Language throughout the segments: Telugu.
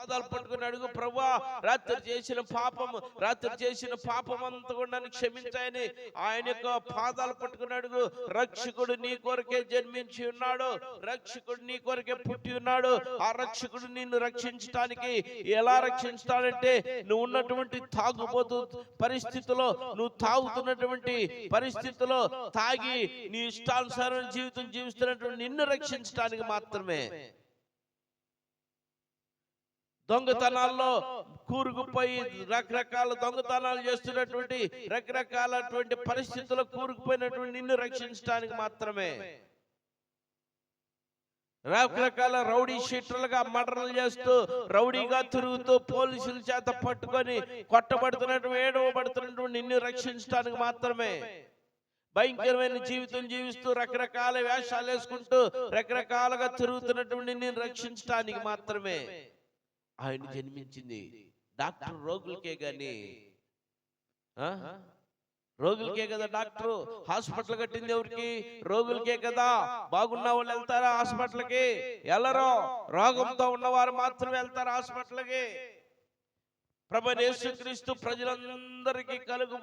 పాదాలు పట్టుకుని అడుగు, ప్రభువా రాత్రి చేసిన పాపం అంతా కూడా నన్ను క్షమించాయని ఆయన యొక్క పాదాలు పట్టుకుని అడుగు. రక్షకుడు నీ కొరకే జన్మించి ఉన్నాడు, రక్షకుడు నీ కొరకే పుట్టి ఉన్నాడు. ఆ రక్షకుడు నిన్ను రక్షించడానికి ఎలా రక్షించాడంటే, నువ్వు ఉన్నటువంటి తాగుబోతు పరిస్థితిలో, నువ్వు తాగుతున్నటువంటి పరిస్థితిలో తాగి నీ ఇష్టానుసారమైన జీవితం జీవిస్తున్నటువంటి నిన్ను రక్షించడానికి మాత్రమే. దొంగతనాల్లో కూరుకుపోయి రకరకాల దొంగతనాలు చేస్తున్నటువంటి రకరకాలటువంటి పరిస్థితుల్లో కూరుకుపోయినటువంటి నిన్ను రక్షించడానికి మాత్రమే. రకరకాల రౌడీ షీటర్లుగా మర్డర్లు చేస్తూ, రౌడీగా తిరుగుతూ, పోలీసుల చేత పట్టుకొని కొట్టబడుతున్నటువంటి ఏడవబడుతున్నటువంటి నిన్ను రక్షించడానికి మాత్రమే. భయంకరమైన జీవితం జీవిస్తూ రకరకాల వేషాలు వేసుకుంటూ రకరకాలుగా తిరుగుతున్నటువంటి నిన్ను రక్షించడానికి మాత్రమే ఆయన జన్మించింది. డాక్టర్ రోగులకే గాని, రోగులకే కదా డాక్టర్. హాస్పిటల్ కట్టింది ఎవరికి? రోగులకే కదా. బాగున్న వాళ్ళు వెళ్తారా హాస్పిటల్కి? వెళ్ళరు. రోగంతో ఉన్నవారు మాత్రమే వెళ్తారు హాస్పిటల్కి. ప్రభువైన యేసుక్రీస్తు ప్రజలందరికీ కలుగు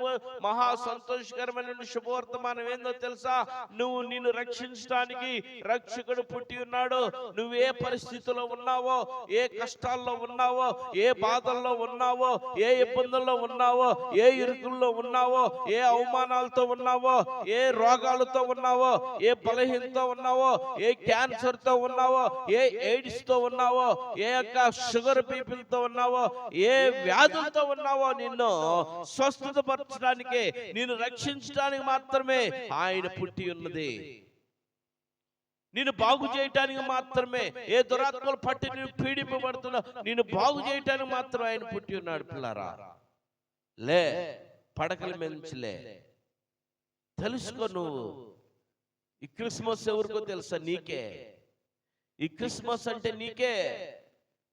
మహా సంతోషకరమైన శుభవర్తమానం ఏందో తెలుసా? నిన్ను రక్షించడానికి రక్షకుడు పుట్టి ఉన్నాడు. నువ్వు ఏ పరిస్థితిలో ఉన్నావో, ఏ కష్టాల్లో ఉన్నావో, ఏ బాధల్లో ఉన్నావో, ఏ ఇబ్బందుల్లో ఉన్నావో, ఏ ఇరుకుల్లో ఉన్నావో, ఏ అవమానాలతో ఉన్నావో, ఏ రోగాలతో ఉన్నావో, ఏ బలహీనతో ఉన్నావో, ఏ క్యాన్సర్ తో ఉన్నావో, ఏ ఎయిడ్స్ తో ఉన్నావో, ఏ యొక్క షుగర్ బీపీలతో ఉన్నావో, ఏ వ్యాధులతో ఉన్నావో, నిన్ను స్వస్థతపరచడానికి, నిన్ను రక్షించడానికి మాత్రమే ఆయన పుట్టి ఉన్నది. నిన్ను బాగు చేయటానికి మాత్రమే. ఏ దురాత్మలు పట్టి నేను పీడింపబడుతున్నా, నిన్ను బాగు చేయటానికి మాత్రం ఆయన పుట్టి ఉన్నాడు. పిల్లారా, లే, పడకల మించలే. తెలుసుకో. నువ్వు ఈ క్రిస్మస్ ఎవరికో తెలుసా? నీకే. ఈ క్రిస్మస్ అంటే నీకే.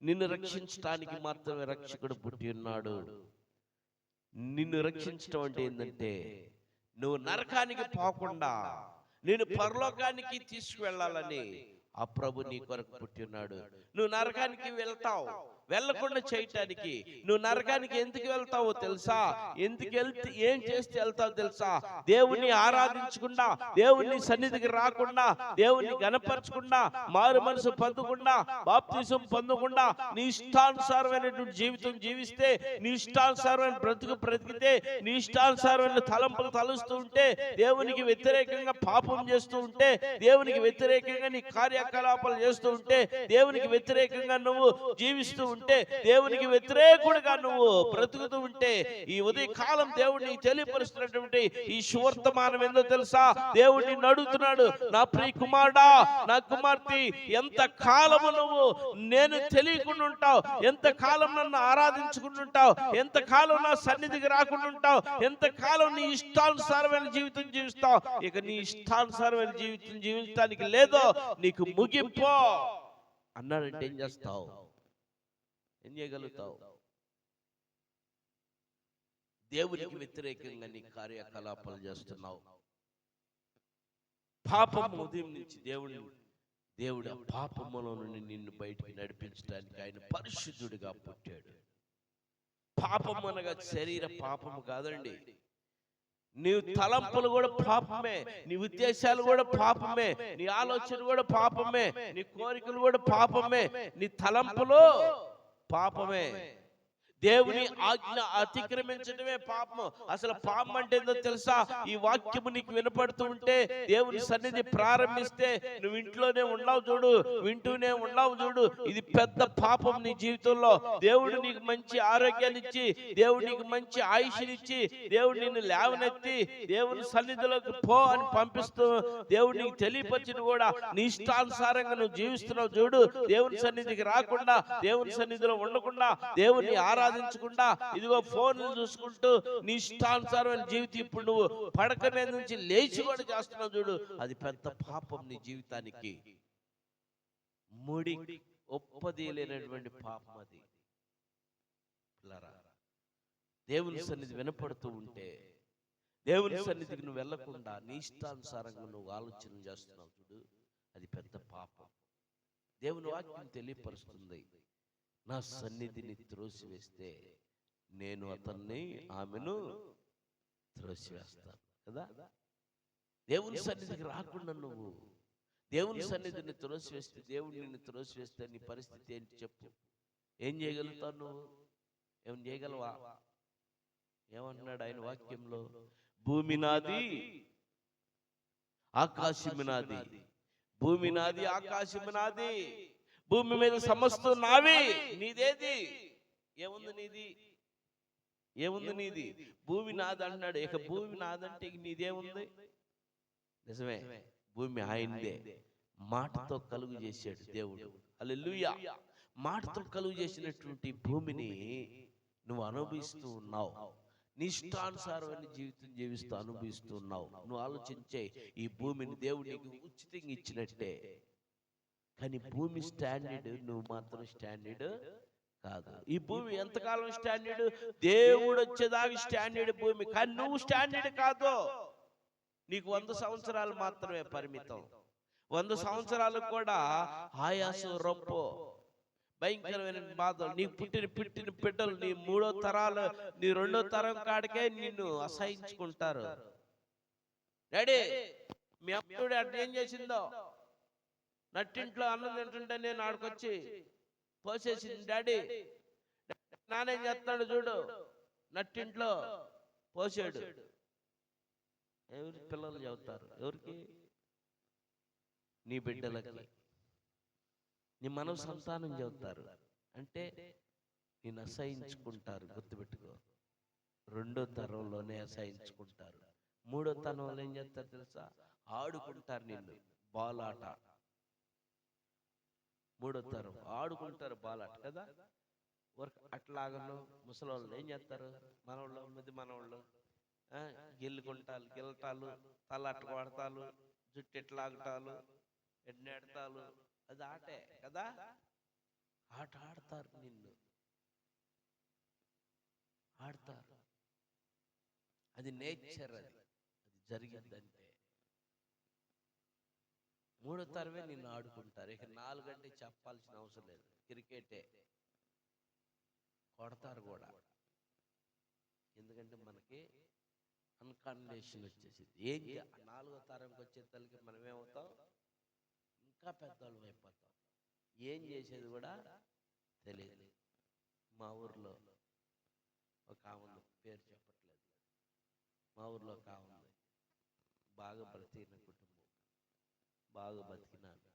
నిన్ను రక్షించడానికి మాత్రమే రక్షకుడు పుట్టి ఉన్నాడు. నిన్ను రక్షించడం అంటే ఏంటంటే, నువ్వు నరకానికి పోకుండా నేను పరలోకానికి తీసుకువెళ్ళాలని ఆ ప్రభు నీ కొరకు పుట్టి ఉన్నాడు. నువ్వు నరకానికి వెళ్తావు, వెళ్ళకుండా చేయటానికి. నువ్వు నరకానికి ఎందుకు వెళ్తావో తెలుసా? ఏం చేస్తే వెళ్తావు తెలుసా? దేవుణ్ణి ఆరాధించకుండా, దేవుని సన్నిధికి రాకుండా, దేవుణ్ణి గణపరచకుండా, మారు మనసు పొందకుండా, బాప్తిసం పొందకుండా, నీ ఇష్టానుసారమైనటువంటి జీవితం జీవిస్తే, నీ ఇష్టానుసారమైన బ్రతికితే, నీ ఇష్టానుసారమైన తలంపులు తలుస్తూ ఉంటే, దేవునికి వ్యతిరేకంగా పాపం చేస్తూ ఉంటే, దేవునికి వ్యతిరేకంగా నీ కార్యకలాపాలు చేస్తూ ఉంటే, దేవునికి వ్యతిరేకంగా నువ్వు జీవిస్తూ ఉంటే, దేవునికి వ్యతిరేకుడిగా నువ్వు బ్రతుకుతూ ఉంటే, ఈ ఉదయ కాలం దేవుడిని తెలియపరుస్తున్నటువంటి ఈ సువర్తమానం ఏందో తెలుసా? దేవుడిని నడుగుతున్నాడు, నా ప్రియ కుమారుడా, నా కుమార్తె, ఎంత కాలము నువ్వు నేను తెలియకుండా ఉంటావు, ఎంత కాలం నన్ను ఆరాధించుకుంటూ ఉంటావు, ఎంత కాలం నా సన్నిధికి రాకుండా ఉంటావు, ఎంత కాలం నీ ఇష్టానుసారమైన జీవితం జీవిస్తావు. ఇక నీ ఇష్టానుసారమైన జీవితం జీవించడానికి లేదో, నీకు ముగింపు అన్నాడంటే ఏం చేస్తావు? ఏం చేయగలుగుతావు? దేవునికి వ్యతిరేకంగా నీ కార్యకలాపాలు చేస్తున్నావు. పాపం ఉదయం నుంచి దేవుడు ఆ పాపములో నుండి నిన్ను బయటికి నడిపించడానికి ఆయన పరిశుద్ధుడిగా పుట్టాడు. పాపం అనగా శరీర పాపము కాదండి. నీ తలంపులు కూడా పాపమే, నీ ఉద్దేశాలు కూడా పాపమే, నీ ఆలోచన కూడా పాపమే, నీ కోరికలు కూడా పాపమే, నీ తలంపులు పాపమే. దేవుని ఆజ్ఞ అతిక్రమించడమే పాపము. అసలు పాపం అంటే ఏందో తెలుసా? ఈ వాక్యము నీకు వినపడుతూ ఉంటే, దేవుని సన్నిధి ప్రారంభిస్తే నువ్వు ఇంట్లోనే ఉన్నావు చూడు, వింటూనే ఉన్నావు చూడు, ఇది పెద్ద పాపం నీ జీవితంలో. దేవుడు నీకు మంచి ఆరోగ్యాన్ని ఇచ్చి, దేవుడు నీకు మంచి ఆయుష్నిచ్చి, దేవుడు నిన్ను లేవనెత్తి దేవుని సన్నిధిలోకి పో అని పంపిస్తూ, దేవుడు నీకు తెలియపరిచిన కూడా నీ ఇష్టానుసారంగా నువ్వు జీవిస్తున్నావు చూడు. దేవుని సన్నిధికి రాకుండా, దేవుని సన్నిధిలో ఉండకుండా, దేవుని ఆరాధించకుండా, ఇదిగో ఫోన్లు చూసుకుంటూ నీ ఇష్టానుసారమైన జీవితం ఇప్పుడు నువ్వు పడక మీద నుంచి లేచి కూడా చేస్తున్నావు చూడు. అది పెద్ద పాపం నీ జీవితానికి. ముడి ఒప్పదీయలేనటువంటి పాపం అది. దేవుని సన్నిధి వినపడుతూ ఉంటే, దేవుని సన్నిధికి నువ్వు వెళ్లకుండా నీ ఇష్టానుసారంగా నువ్వు ఆలోచన చేస్తున్నావు చూడు, అది పెద్ద పాపం. దేవుని వాక్యం తెలియపరుస్తుంది. నా సన్నిధిని త్రోసివేస్తే నేను అతన్ని ఆమెను త్రోసివేస్తాను కదా. దేవుని సన్నిధికి రాకుండా నువ్వు దేవుని సన్నిధిని త్రోసివేస్తే, దేవుడు నిన్ను త్రోసివేస్తే నీ పరిస్థితి ఏంటి చెప్పు? ఏం చేయగలుగుతావు నువ్వు? ఏం చేయగలవా? ఏమంటున్నాడు ఆయన వాక్యంలో? భూమి నాది, ఆకాశము నాది. భూమి నాది, ఆకాశము నాది. భూమి మీద సమస్తం నావి. నీదేది? ఏముంది నీది? ఏముంది నీది? భూమి నాది అంటున్నాడు. ఇక భూమి నాదంటే ఇక నీదేముంది? నిజమే, భూమి ఆయనదే. మాటతో కలుగు చేశాడు దేవుడు. హల్లెలూయా. మాటతో కలుగు చేసినటువంటి భూమిని నువ్వు అనుభవిస్తూ ఉన్నావు. నీ ఇష్టానుసారమైన జీవితం జీవిస్తూ అనుభవిస్తూ ఉన్నావు. నువ్వు ఆలోచించే, ఈ భూమిని దేవుడు నీకు ఉచితంగా ఇచ్చినట్టే. కానీ భూమి స్టాండర్డ్, నువ్వు మాత్రం స్టాండర్డ్ కాదు. ఈ భూమి ఎంతకాలం స్టాండర్డ్? దేవుడు వచ్చేదాకా స్టాండర్డ్ భూమి. కానీ నువ్వు స్టాండర్డ్ కాదు. నీకు 100 సంవత్సరాలు మాత్రమే పరిమితం. 100 సంవత్సరాలకు కూడా ఆయాసం, రొప్పు, భయంకరమైన బాధలు. నీ పుట్టిన బిడ్డలు, నీ 3వ తరాలు, నీ 2వ తరం కాడికే నిన్ను అసహించుకుంటారు. డాడీ, మీ అప్పుడు అట్లా ఏం చేసిందో, నట్టింట్లో అన్నం తింటుంటే నేను ఆడికొచ్చి పోసేసింది డాడీ. నానేం చేస్తాడు చూడు, నట్టింట్లో పోసాడు. ఎవరి పిల్లలు చెబుతారు? ఎవరికి? నీ బిడ్డలకి, నీ మనవ సంతానం చెబుతారు. అంటే నేను అసహించుకుంటారు. గుర్తుపెట్టుకో, 2వ తరంలోనే అసహించుకుంటారు. 3వ తరంలో ఏం చేస్తారు తెలుసా? ఆడుకుంటారు నిన్ను, బాలాట. 3వ తరం ఆడుకుంటారు బాలాట కదా. అట్లాగను ముసలోళ్ళు ఏం చేస్తారు? మనవాళ్ళు గిల్లుకుంటాలు, గిల్లటాలు, తలట్లు కొడతాలు, జుట్టు ఎట్లాగటాలు, ఎడ్నెడతాలు. అది ఆటే కదా. ఆట ఆడతారు, నిన్ను ఆడతారు. అది నేచర్. అది జరిగిందంటే 3వ తరమే నిన్ను ఆడుకుంటారు. ఇక 4 గంటే చెప్పాల్సిన అవసరం లేదు. క్రికెటే కొడతారు కూడా. ఎందుకంటే మనకి అన్కండిషన్ వచ్చేసింది. ఏం 4వ తరంకి వచ్చే తల్లికి మనం ఏమవుతాం? ఇంకా పెద్దవాళ్ళు అయిపోతాం. ఏం చేసేది కూడా తెలియదు. మా ఊర్లో ఒక ఆమె, పేరు చెప్పట్లేదు, మా ఊర్లో ఒక ఆమె బాగా బ్రతికిన కుటుంబం, బాగా బతికినాను.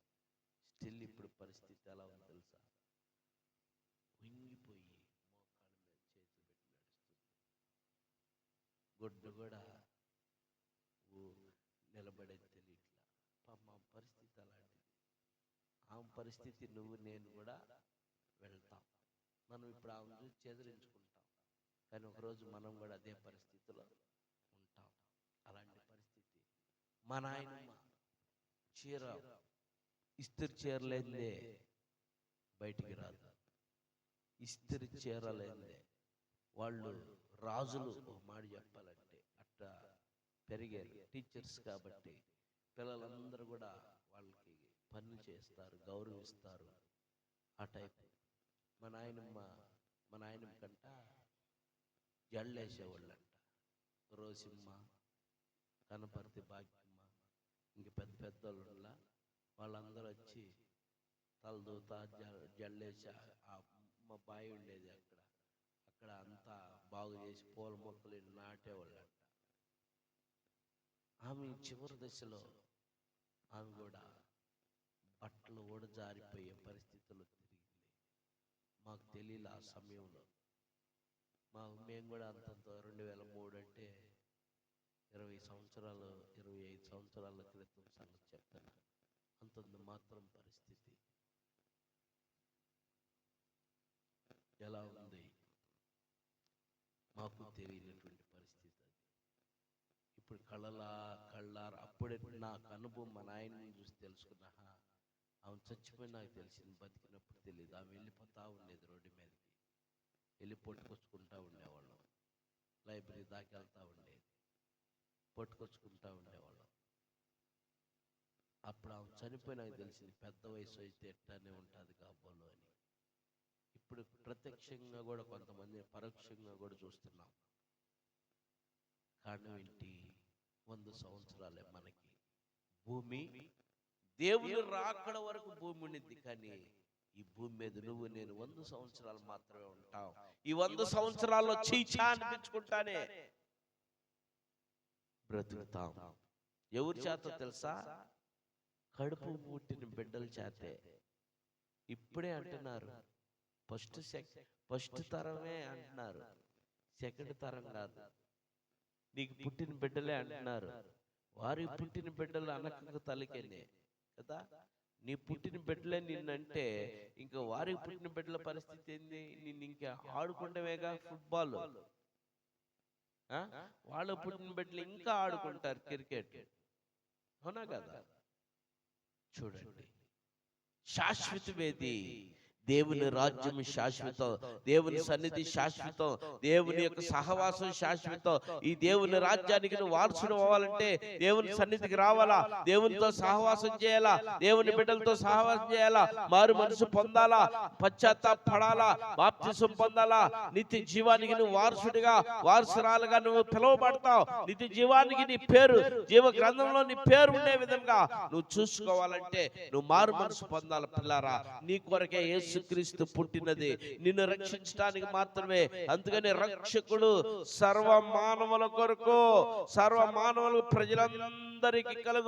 స్టిల్ ఇప్పుడు పరిస్థితి ఎలా ఉంది తెలుసా? వంగిపోయి మోకాళ్ళ మీద చేతులు పెట్టి నడుస్తుంది. గుడ్డు కూడా నిలబడేది తెలియట్లా. మా పరిస్థితి అలాంటిది. ఆమె పరిస్థితి నువ్వు నేను కూడా వెళ్తాం. మనం ఇప్పుడు ఆమె చూసి చెదిరించుకుంటాం, కానీ ఒకరోజు మనం కూడా అదే పరిస్థితిలో ఉంటాం. అలాంటి పరిస్థితి. మా నాయనమ్మ చీర ఇస్త్రీ చీరలేందే బయటికి రాదు. ఇస్త్రీ చీరలేందే వాళ్ళు రాజులు. ఒక మాట చెప్పాలంటే అట్లా పెరిగారు. టీచర్స్ కాబట్టి పిల్లలందరూ కూడా వాళ్ళకి పనులు చేస్తారు, గౌరవిస్తారు. ఆ టైప్. మా నాయనమ్మ కంట జళ్ళేసేవాళ్ళంట. రోసిమ్మ, కనపర్తి భాగ్యమ్మ, ఇంక పెద్ద పెద్దోళ్ళ వాళ్ళందరూ వచ్చి తలదూత జల్లేసి, మా బావి ఉండేది అక్కడ అంతా బాగు చేసి పూల మొక్కలు నాటేవాళ్ళంట. ఆమె చివరి దశలో ఆమె కూడా బట్టలు ఓడజారిపోయే పరిస్థితుల్లో తిరిగింది. మాకు తెలియదు ఆ సమయంలో. మేము కూడా అంతంత 2003 అంటే 25 సంవత్సరాల క్రితం సంగతి చెప్తాను. అంతంత మాత్రం పరిస్థితి ఎలా ఉంది మాకు తెలియనటువంటి పరిస్థితి. అది ఇప్పుడు కళ్ళార అప్పుడే నాకు అనుభవం. మా నాయనని చూసి తెలుసుకున్నా. ఆమె చచ్చిపోయి నాకు తెలిసింది, బతికినప్పుడు తెలియదు. ఆమె వెళ్ళిపోతా ఉండేది, రోడ్డు మీదకి వెళ్ళి పట్టుకొచ్చుకుంటా ఉండేవాళ్ళం. లైబ్రరీ దాకా వెళ్తా ఉండేది, పట్టుకొచ్చుకుంటా ఉండేవాళ్ళం. అప్పుడు ఆమె చనిపోయి నాకు తెలిసింది, పెద్ద వయసు అయితే ఎట్లానే ఉంటుంది కాబోలు అని. ఇప్పుడు ప్రత్యక్షంగా కూడా కొంతమంది పరోక్షంగా కూడా చూస్తున్నాం. కారణం ఏంటి? 100 సంవత్సరాలే మనకి భూమి. దేవుని రాకడ వరకు భూమి ఉండింది, కానీ ఈ భూమి మీద నువ్వు నేను 100 సంవత్సరాలు మాత్రమే ఉంటావు. ఈ 100 సంవత్సరాల్లో చీచా అనిపించుకుంటానే బ్రతుకుతాం. ఎవరి చేత తెలుసా? కడుపు పుట్టిన బిడ్డల చేతే. ఇప్పుడే అంటున్నారు, ఫస్ట్ తరమే అంటున్నారు, సెకండ్ తరం కాదు. నీకు పుట్టిన బిడ్డలే అంటున్నారు. వారి పుట్టిన బిడ్డలు అనక తల్లికేనే కదా. నీ పుట్టిన బిడ్డలే నిన్నంటే ఇంకా వారికి పుట్టిన బిడ్డల పరిస్థితి ఏంది? నిన్ను ఇంకా ఆడుకుంటవేగా ఫుట్బాల్. వాళ్ళ పుట్టిన బిడ్డలు ఇంకా ఆడుకుంటారు క్రికెట్, అవునా కదా? చూడండి, శాశ్వతమేది? దేవుని రాజ్యం శాశ్వతం, దేవుని సన్నిధి శాశ్వతం, దేవుని యొక్క సహవాసం శాశ్వతం. ఈ దేవుని రాజ్యానికి నువ్వు వారసుడు అవ్వాలంటే దేవుని సన్నిధికి రావాలా, దేవునితో సహవాసం చేయాలా, దేవుని బిడ్డలతో సహవాసం చేయాలా, మారు మనసు పొందాలా, పశ్చాత్తాపడాలా, బాప్తిసం పొందాలా. నిత్య జీవానికి నువ్వు వారసుడిగా, వారసురాలుగా నువ్వు పిలువబడతావు. నిత్య జీవానికి నీ పేరు, జీవ గ్రంథంలో నీ పేరు ఉండే విధంగా నువ్వు చూసుకోవాలంటే నువ్వు మారు మనసు పొందాలి. పిల్లారా, నీ కొరకే యేసుక్రీస్తు పుట్టినది నిన్ను రక్షించడానికి మాత్రమే. అందుకని రక్షకుడు సర్వ మానవుల కొరకు, సర్వ మానవులు ప్రజలందరికీ కలుగు